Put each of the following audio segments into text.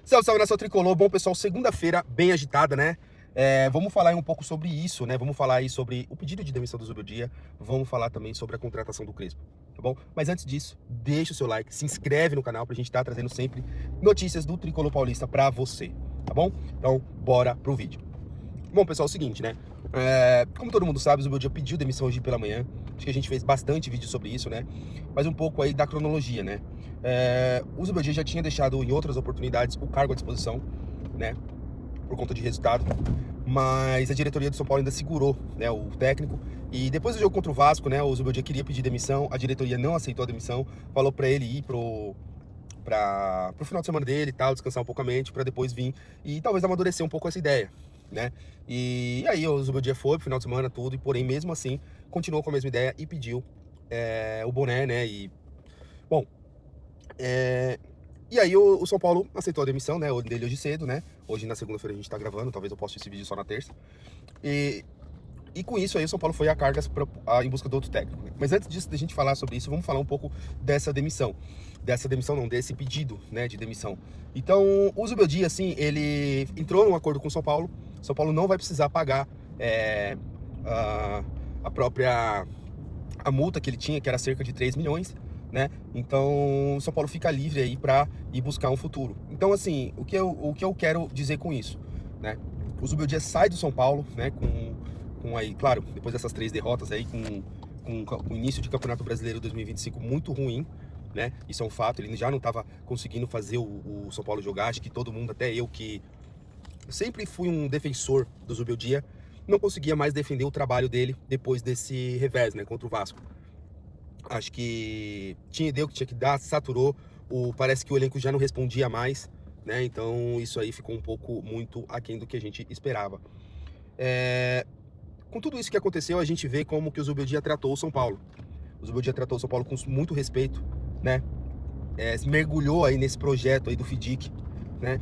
Salve, salve, nação tricolor. Bom, pessoal, segunda-feira bem agitada, né? Vamos falar aí um pouco sobre isso, né? Vamos falar aí sobre o pedido de demissão do Zubeldia. Vamos falar também sobre a contratação do Crespo, tá bom? Mas antes disso, deixa o seu like, se inscreve no canal pra gente estar trazendo sempre notícias do tricolor paulista pra você, tá bom? Então, bora pro vídeo. Bom, pessoal, é o seguinte, né? Como todo mundo sabe, o Zubeldia pediu demissão hoje pela manhã. Acho que a gente fez bastante vídeo sobre isso, né? Mas um pouco aí da cronologia, né? O Zubeldia já tinha deixado em outras oportunidades o cargo à disposição, né? Por conta de resultado. Mas a diretoria do São Paulo ainda segurou, né, o técnico. E depois do jogo contra o Vasco, né, o Zubeldia queria pedir demissão. A diretoria não aceitou a demissão. Falou pra ele ir pro final de semana dele e tal, descansar um pouco a mente, pra depois vir e talvez amadurecer um pouco essa ideia, né? E aí o Zubeldia foi pro final de semana, tudo, e porém mesmo assim continuou com a mesma ideia e pediu o boné, né? E bom, e aí o São Paulo aceitou a demissão, né, dele hoje cedo, né? Hoje na segunda-feira a gente tá gravando, talvez eu poste esse vídeo só na terça. E com isso aí o São Paulo foi a cargas em busca do outro técnico, né? Mas antes disso, da gente falar sobre isso, vamos falar um pouco dessa demissão. Desse pedido, né, de demissão. Então, o Zubeldia, assim, ele entrou num acordo com o São Paulo. O São Paulo não vai precisar pagar a multa que ele tinha, que era cerca de 3 milhões, né? Então, o São Paulo fica livre aí para ir buscar um futuro. Então, assim, o que eu quero dizer com isso, né? O Zubeldia sai do São Paulo, né? Com aí, claro, depois dessas 3 derrotas aí, com o início de Campeonato Brasileiro 2025 muito ruim, né? Isso é um fato. Ele já não estava conseguindo fazer o São Paulo jogar. Acho que todo mundo, até eu que sempre fui um defensor do Zubeldia, não conseguia mais defender o trabalho dele depois desse revés, né? Contra o Vasco. Acho que deu que tinha que dar, saturou. Parece que o elenco já não respondia mais, né? Então isso aí ficou um pouco muito aquém do que a gente esperava. Com tudo isso que aconteceu, a gente vê como que o Zubeldia tratou o São Paulo. O Zubeldia tratou o São Paulo com muito respeito, né? Mergulhou aí nesse projeto aí do FIDIC, né?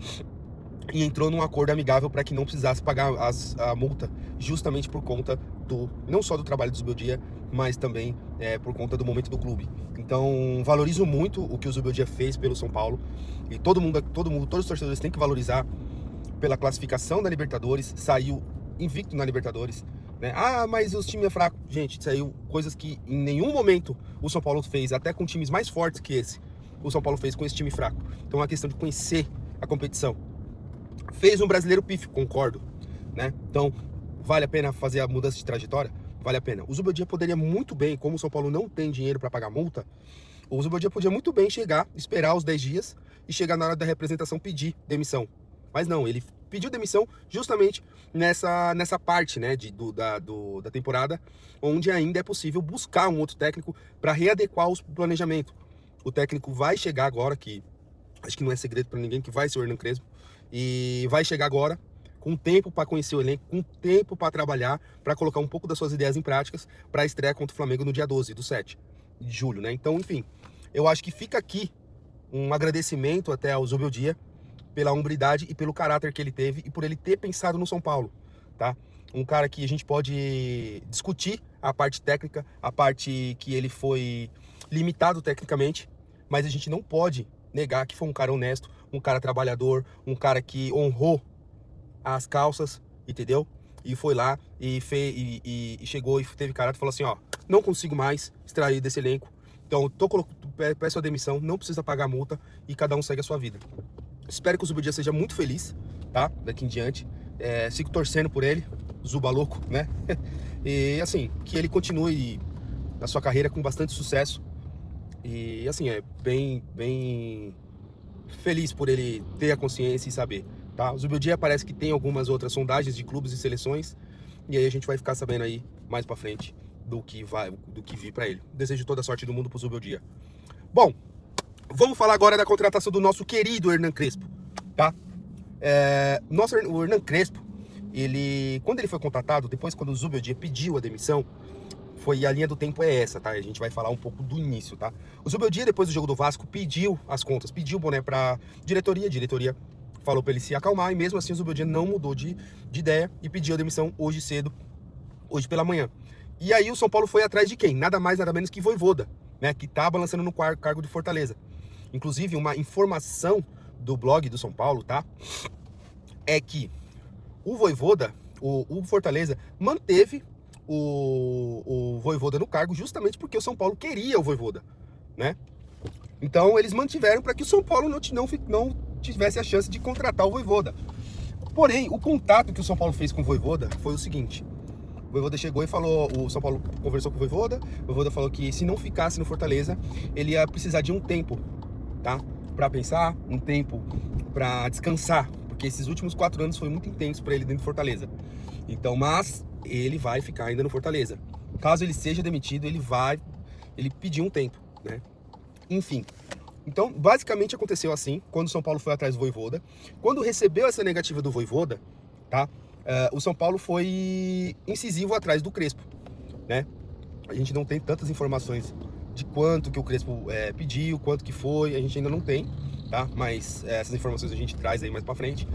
E entrou num acordo amigável para que não precisasse pagar a multa, justamente por conta não só do trabalho do Zubeldia, mas também por conta do momento do clube. Então, valorizo muito o que o Zubeldia fez pelo São Paulo, e todos os torcedores têm que valorizar pela classificação da Libertadores. Saiu invicto na Libertadores, né? Ah, mas os times é fraco. Gente, saiu coisas que em nenhum momento o São Paulo fez, até com times mais fortes que esse, o São Paulo fez com esse time fraco. Então é uma questão de conhecer a competição. Fez um brasileiro pífio, concordo, né? Então, vale a pena fazer a mudança de trajetória? Vale a pena. O Zubeldia poderia muito bem, como o São Paulo não tem dinheiro para pagar multa, o Zubeldia podia muito bem chegar, esperar os 10 dias e chegar na hora da representação pedir demissão. Mas não, ele pediu demissão justamente nessa parte, né, da temporada, onde ainda é possível buscar um outro técnico para readequar o planejamento. O técnico vai chegar agora, que acho que não é segredo para ninguém, que vai ser o Hernan Crespo, e vai chegar agora com tempo para conhecer o elenco, com tempo para trabalhar, para colocar um pouco das suas ideias em práticas para a estreia contra o Flamengo no dia 12 do 7 de julho, né? Então, enfim, eu acho que fica aqui um agradecimento até ao Zubeldia pela hombridade e pelo caráter que ele teve e por ele ter pensado no São Paulo, tá? Um cara que a gente pode discutir a parte técnica, a parte que ele foi limitado tecnicamente, mas a gente não pode negar que foi um cara honesto, um cara trabalhador, um cara que honrou as calças, entendeu? E foi lá e chegou e teve caráter e falou assim, ó, não consigo mais extrair desse elenco, então peço a demissão, não precisa pagar a multa e cada um segue a sua vida. Espero que o Zubeldia seja muito feliz, tá? Daqui em diante. Sigo torcendo por ele, Zuba louco, né? E assim, que ele continue na sua carreira com bastante sucesso. E assim, bem feliz por ele ter a consciência e saber, tá? O Zubeldia parece que tem algumas outras sondagens de clubes e seleções, e aí a gente vai ficar sabendo aí mais pra frente do que vir pra ele. Desejo toda a sorte do mundo pro Zubeldia. Bom, vamos falar agora da contratação do nosso querido Hernan Crespo, tá? O Hernan Crespo, quando ele foi contratado, depois quando o Zubeldia pediu a demissão, a linha do tempo é essa, tá? A gente vai falar um pouco do início, tá? O Zubeldia, depois do jogo do Vasco, pediu as contas, pediu o boné pra diretoria. A diretoria falou pra ele se acalmar, e mesmo assim o Zubeldia não mudou de ideia e pediu a demissão hoje cedo, hoje pela manhã. E aí o São Paulo foi atrás de quem? Nada mais, nada menos que Vojvoda, né? Que tá balançando no cargo de Fortaleza. Inclusive, uma informação do blog do São Paulo, tá? É que o Vojvoda, o Fortaleza, manteve o Vojvoda no cargo justamente porque o São Paulo queria o Vojvoda, né? Então eles mantiveram para que o São Paulo não tivesse a chance de contratar o Vojvoda. Porém, o contato que o São Paulo fez com o Vojvoda foi o seguinte: o Vojvoda chegou e falou, o São Paulo conversou com o Vojvoda falou que se não ficasse no Fortaleza, ele ia precisar de um tempo, tá? Para pensar, um tempo para descansar, porque esses últimos 4 anos foi muito intenso para ele dentro do Fortaleza. Então, mas ele vai ficar ainda no Fortaleza. Caso ele seja demitido, ele pediu um tempo, né? Enfim. Então, basicamente aconteceu assim, quando o São Paulo foi atrás do Vojvoda. Quando recebeu essa negativa do Vojvoda, tá? O São Paulo foi incisivo atrás do Crespo, né? A gente não tem tantas informações de quanto que o Crespo pediu, quanto que foi, a gente ainda não tem, tá? Mas essas informações a gente traz aí mais pra frente.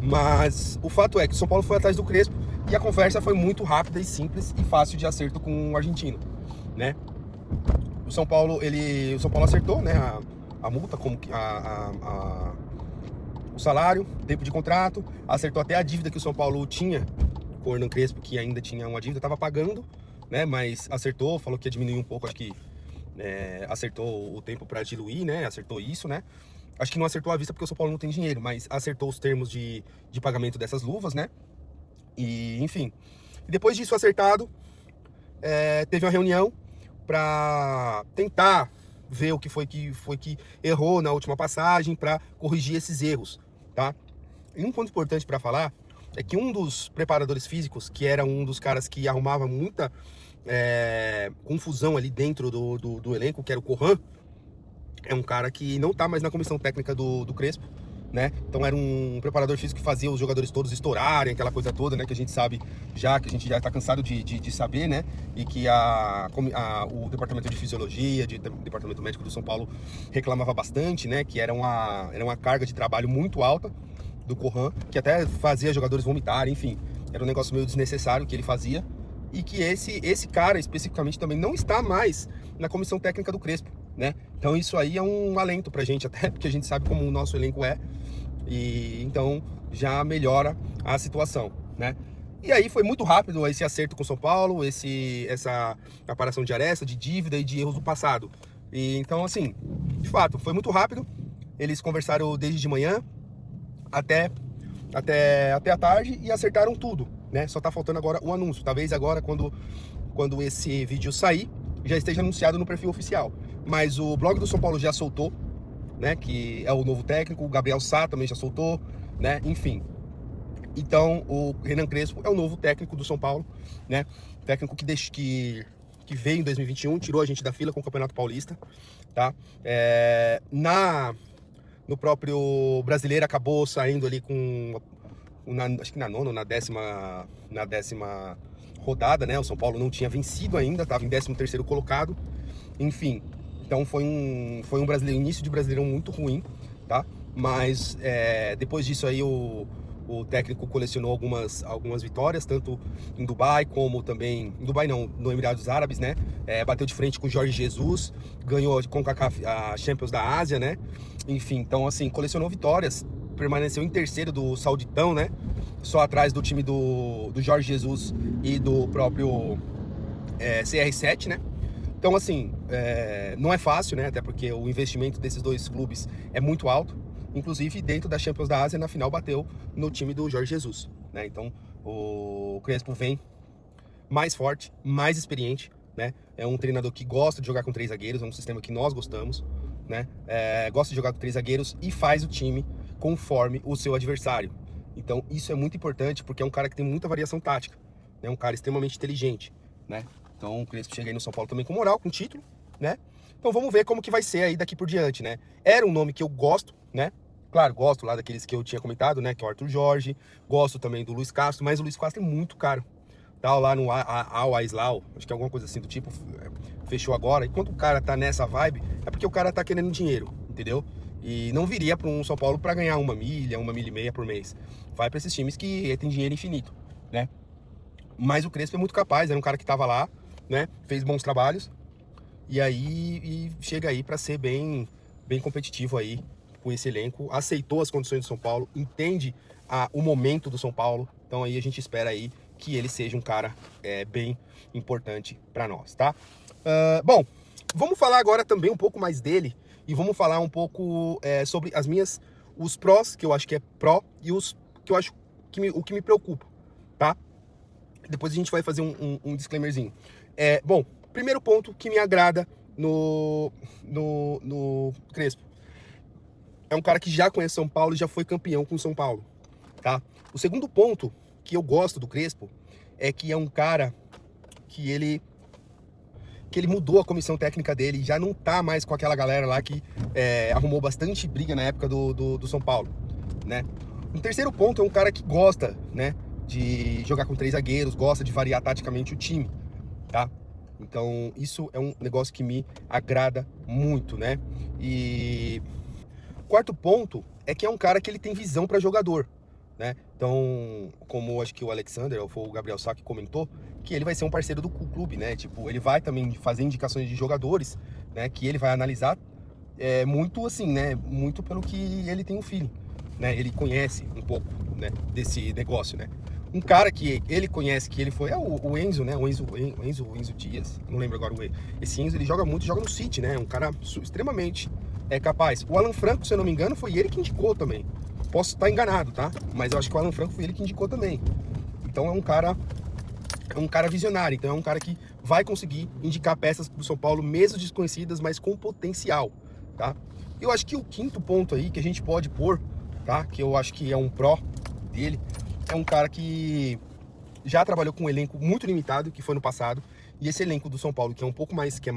Mas o fato é que o São Paulo foi atrás do Crespo e a conversa foi muito rápida e simples e fácil de acerto com o argentino, né? O São Paulo acertou, né, a multa, como que o salário, tempo de contrato, acertou até a dívida que o São Paulo tinha com o Hernan Crespo, que ainda tinha uma dívida, estava pagando, né, mas acertou, falou que ia diminuir um pouco, acho que acertou o tempo para diluir, né, acertou isso, né. Acho que não acertou à vista porque o São Paulo não tem dinheiro, mas acertou os termos de pagamento dessas luvas, né, e enfim. E depois disso acertado, teve uma reunião para tentar ver o que foi que errou na última passagem, para corrigir esses erros, tá? E um ponto importante para falar é que um dos preparadores físicos, que era um dos caras que arrumava muita confusão ali dentro do elenco, que era o Corran, é um cara que não tá mais na comissão técnica do Crespo, né? Então era um preparador físico que fazia os jogadores todos estourarem, aquela coisa toda, né? Que a gente sabe que a gente já tá cansado de saber, né? E que o departamento de fisiologia, departamento médico do São Paulo reclamava bastante, né? Que era uma carga de trabalho muito alta do Corran, que até fazia jogadores vomitarem, enfim. Era um negócio meio desnecessário que ele fazia. E que esse cara especificamente também não está mais na comissão técnica do Crespo, né? Então isso aí é um alento pra gente, até porque a gente sabe como o nosso elenco é. E então já melhora a situação, né? E aí foi muito rápido esse acerto com o São Paulo, essa aparação de aresta, de dívida e de erros do passado. E então, assim, de fato, foi muito rápido. Eles conversaram desde de manhã até a tarde e acertaram tudo, né? Só tá faltando agora o anúncio. Talvez agora, quando esse vídeo sair, já esteja anunciado no perfil oficial. Mas o blog do São Paulo já soltou, né? Que é o novo técnico. O Gabriel Sá também já soltou, né? Enfim. Então, o Hernan Crespo é o novo técnico do São Paulo, né? Técnico que veio em 2021, tirou a gente da fila com o Campeonato Paulista, tá? No próprio Brasileiro acabou saindo ali acho que na nona ou na décima rodada, né? O São Paulo não tinha vencido ainda, estava em 13º colocado. Enfim, então foi um início de Brasileirão muito ruim, tá? Mas depois disso aí o técnico colecionou algumas vitórias, tanto em Dubai como também... Em Dubai não, no Emirados Árabes, né? Bateu de frente com o Jorge Jesus, ganhou com a Champions da Ásia, né? Enfim, então assim, colecionou vitórias, permaneceu em terceiro do Sauditão, né? Só atrás do time do Jorge Jesus e do próprio CR7, né? Então assim, não é fácil, né? Até porque o investimento desses dois clubes é muito alto. Inclusive, dentro da Champions da Ásia, na final bateu no time do Jorge Jesus, né? Então, o Crespo vem mais forte, mais experiente, né? É um treinador que gosta de jogar com 3 zagueiros, é um sistema que nós gostamos, né? Gosta de jogar com 3 zagueiros e faz o time conforme o seu adversário. Então, isso é muito importante porque é um cara que tem muita variação tática, né? Um cara extremamente inteligente, né? Então, o Crespo chega aí no São Paulo também com moral, com título, né? Então vamos ver como que vai ser aí daqui por diante, né? Era um nome que eu gosto, né? Claro, gosto lá daqueles que eu tinha comentado, né? Que é o Arthur Jorge. Gosto também do Luiz Castro, mas o Luiz Castro é muito caro. Tá lá no Al-Aislau, acho que é alguma coisa assim do tipo, fechou agora. E quando o cara tá nessa vibe, é porque o cara tá querendo dinheiro, entendeu? E não viria para um São Paulo para ganhar 1 milha, 1,5 milha por mês. Vai para esses times que tem dinheiro infinito, né? Mas o Crespo é muito capaz, era um cara que tava lá, né? Fez bons trabalhos e aí chega aí para ser bem competitivo aí com esse elenco. Aceitou as condições do São Paulo, entende o momento do São Paulo. Então aí a gente espera aí que ele seja um cara bem importante para nós, tá? Bom, vamos falar agora também um pouco mais dele e vamos falar um pouco sobre os prós, que eu acho que é pró, e os que eu acho o que me preocupa, tá? Depois a gente vai fazer um disclaimerzinho. Bom, primeiro ponto que me agrada no Crespo. É um cara que já conhece São Paulo e já foi campeão com São Paulo, tá? O segundo ponto que eu gosto do Crespo é que é um cara que ele mudou a comissão técnica dele, já não tá mais com aquela galera lá que arrumou bastante briga na época do São Paulo, né? Um terceiro ponto é um cara que gosta, né, de jogar com 3 zagueiros, gosta de variar taticamente o time, tá? Então isso é um negócio que me agrada muito, né? E quarto ponto é que é um cara que ele tem visão para jogador, né? Então, como acho que o Alexander, ou o Gabriel Sá que comentou, que ele vai ser um parceiro do clube, né? Tipo, ele vai também fazer indicações de jogadores, né? Que ele vai analisar muito assim, né? Muito pelo que ele tem um feeling, né? Ele conhece um pouco, né? Desse negócio, né? Um cara que ele conhece, que ele foi, o Enzo, né? O Enzo Dias, não lembro agora esse Enzo, ele joga muito, joga no City, né? Um cara extremamente capaz. O Alan Franco, se eu não me engano, foi ele que indicou também. Posso estar enganado, tá? Mas eu acho que o Alan Franco foi ele que indicou também. Então é um cara visionário. Então é um cara que vai conseguir indicar peças pro São Paulo, mesmo desconhecidas, mas com potencial, tá? Eu acho que o quinto ponto aí que a gente pode pôr, tá? Que eu acho que é um pró dele, é um cara que já trabalhou com um elenco muito limitado, que foi no passado, e esse elenco do São Paulo, que é um pouco mais, que é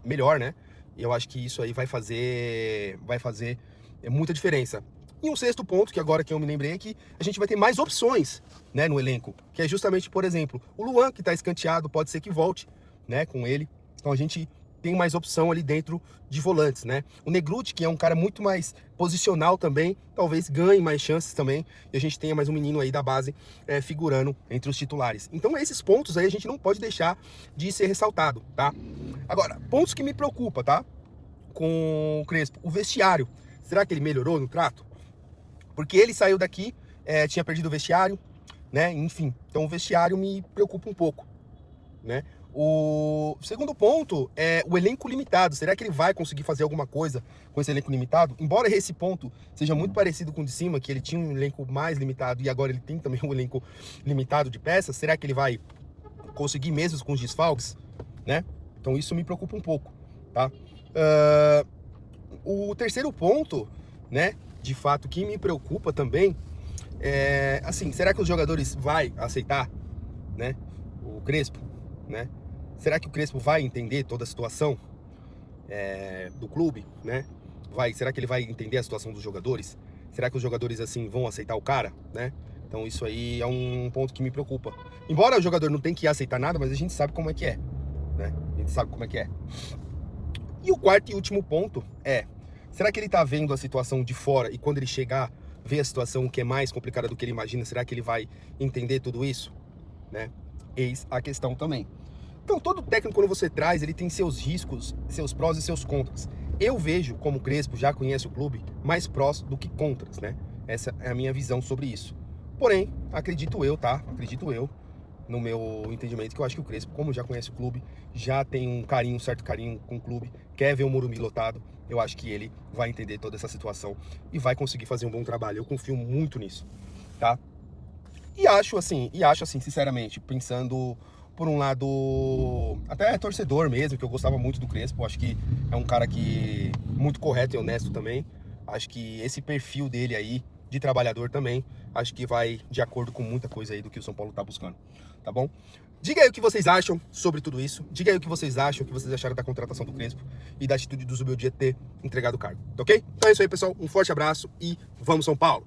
melhor, né? Eu acho que isso aí vai fazer muita diferença. E um sexto ponto, que agora que eu me lembrei, é que a gente vai ter mais opções, né, no elenco. Que é justamente, por exemplo, o Luan, que está escanteado, pode ser que volte, né, com ele. Então a gente tem mais opção ali dentro de volantes, né? O Negruti, que é um cara muito mais posicional também, talvez ganhe mais chances também. E a gente tenha mais um menino aí da base figurando entre os titulares. Então esses pontos aí a gente não pode deixar de ser ressaltado, tá? Agora, pontos que me preocupam, tá? Com o Crespo. O vestiário. Será que ele melhorou no trato? Porque ele saiu daqui, tinha perdido o vestiário, né? Enfim, então o vestiário me preocupa um pouco, né? O segundo ponto é o elenco limitado. Será que ele vai conseguir fazer alguma coisa com esse elenco limitado? Embora esse ponto seja muito parecido com o de cima, que ele tinha um elenco mais limitado e agora ele tem também um elenco limitado de peças, será que ele vai conseguir mesmo com os desfalques, né? Então isso me preocupa um pouco, tá? O terceiro ponto, né, de fato, que me preocupa também assim, será que os jogadores vai aceitar, né, o Crespo, né? Será que o Crespo vai entender toda a situação do clube, né? Será que ele vai entender a situação dos jogadores? Será que os jogadores, assim, vão aceitar o cara, né? Então isso aí é um ponto que me preocupa. Embora o jogador não tenha que aceitar nada, mas a gente sabe como é que é, né? A gente sabe como é que é. E o quarto e último ponto será que ele tá vendo a situação de fora e quando ele chegar, ver a situação que é mais complicada do que ele imagina, será que ele vai entender tudo isso, né? Eis a questão também. Então, todo técnico, quando você traz, ele tem seus riscos, seus prós e seus contras. Eu vejo, como o Crespo já conhece o clube, mais prós do que contras, né? Essa é a minha visão sobre isso. Porém, acredito eu, tá? Acredito eu, no meu entendimento, que eu acho que o Crespo, como já conhece o clube, já tem um certo carinho com o clube, quer ver o Morumbi lotado, eu acho que ele vai entender toda essa situação e vai conseguir fazer um bom trabalho. Eu confio muito nisso, tá? E acho assim, sinceramente, pensando por um lado, até torcedor mesmo, que eu gostava muito do Crespo, acho que é um cara que muito correto e honesto também. Acho que esse perfil dele aí, de trabalhador também, acho que vai de acordo com muita coisa aí do que o São Paulo tá buscando, tá bom? Diga aí o que vocês acham sobre tudo isso, diga aí o que vocês acham, o que vocês acharam da contratação do Crespo e da atitude do Zubeldia ter entregado o cargo, tá ok? Então é isso aí, pessoal, um forte abraço e vamos São Paulo!